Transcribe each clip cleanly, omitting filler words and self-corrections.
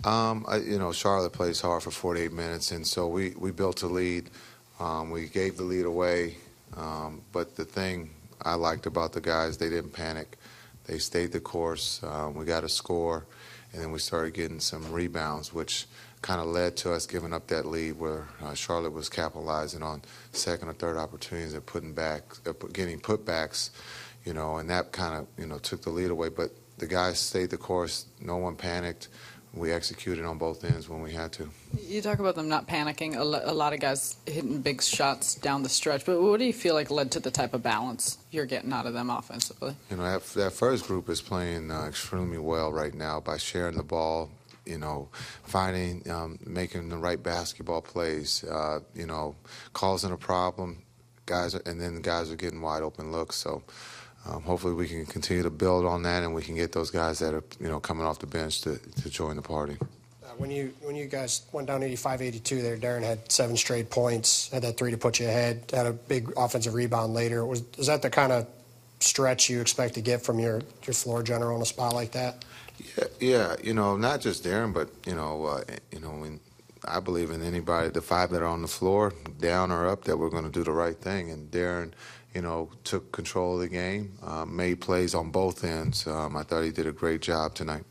Charlotte plays hard for 48 minutes, and so we built a lead. We gave the lead away, but the thing I liked about the guys, they didn't panic. They stayed the course. We got a score, and then we started getting some rebounds, which kind of led to us giving up that lead where Charlotte was capitalizing on second or third opportunities and getting putbacks, and that kind of, took the lead away. But the guys stayed the course. No one panicked. We executed on both ends when we had to. You talk about them not panicking, a lot of guys hitting big shots down the stretch, but what do you feel like led to the type of balance you're getting out of them offensively? That first group is playing extremely well right now by sharing the ball, finding, making the right basketball plays, causing a problem, and then the guys are getting wide open looks. So hopefully we can continue to build on that, and we can get those guys that are coming off the bench to join the party. When you guys went down 85-82 there, Deron had 7 straight points, had that 3 to put you ahead, had a big offensive rebound later. Was that the kind of stretch you expect to get from your floor general in a spot like that? Yeah, not just Deron, but when I believe in anybody, the 5 that are on the floor, down or up, that we're going to do the right thing. And Deron, took control of the game, made plays on both ends. I thought he did a great job tonight.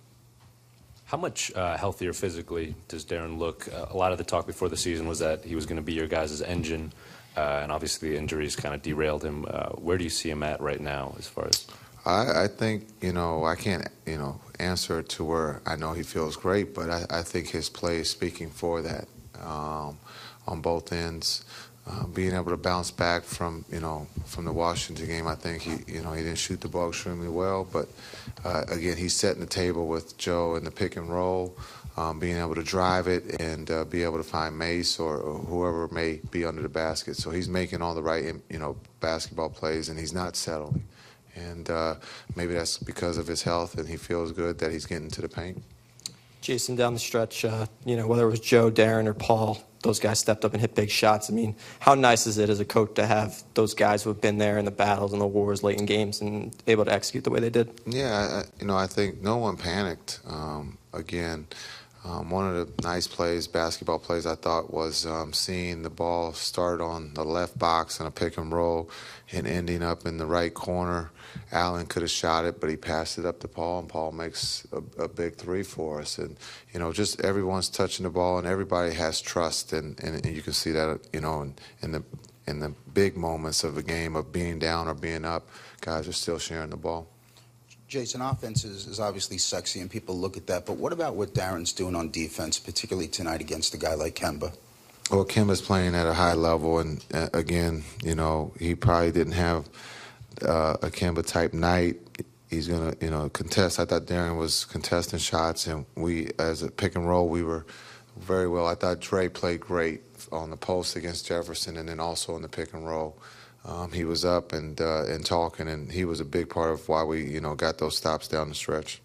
How much healthier physically does Deron look? A lot of the talk before the season was that he was going to be your guys' engine, and obviously the injuries kind of derailed him. Where do you see him at right now as far as? I think, I can't, answer to where I know he feels great, but I think his play is speaking for that on both ends. Being able to bounce back from the Washington game, I think he didn't shoot the ball extremely well, but again, he's setting the table with Joe in the pick and roll, being able to drive it and be able to find Mace or whoever may be under the basket. So he's making all the right, basketball plays, and he's not settling. And maybe that's because of his health, and he feels good that he's getting to the paint. Jason, down the stretch, whether it was Joe, Deron, or Paul, those guys stepped up and hit big shots. I mean, how nice is it as a coach to have those guys who have been there in the battles and the wars late in games and able to execute the way they did? Yeah, I think no one panicked. Again, one of the nice plays, basketball plays, I thought was seeing the ball start on the left box in a pick and roll and ending up in the right corner. Allen could have shot it, but he passed it up to Paul, and Paul makes a big 3 for us. And, just everyone's touching the ball, and everybody has trust, and you can see that, in the big moments of a game of being down or being up, guys are still sharing the ball. Jason, offense is obviously sexy, and people look at that. But what about what Deron's doing on defense, particularly tonight against a guy like Kemba? Well, Kemba's playing at a high level, and again, he probably didn't have a Kemba-type night. He's going to, contest. I thought Deron was contesting shots, and we, as a pick and roll, we were very well. I thought Dre played great on the post against Jefferson, and then also in the pick and roll. He was up and talking, and he was a big part of why we, got those stops down the stretch.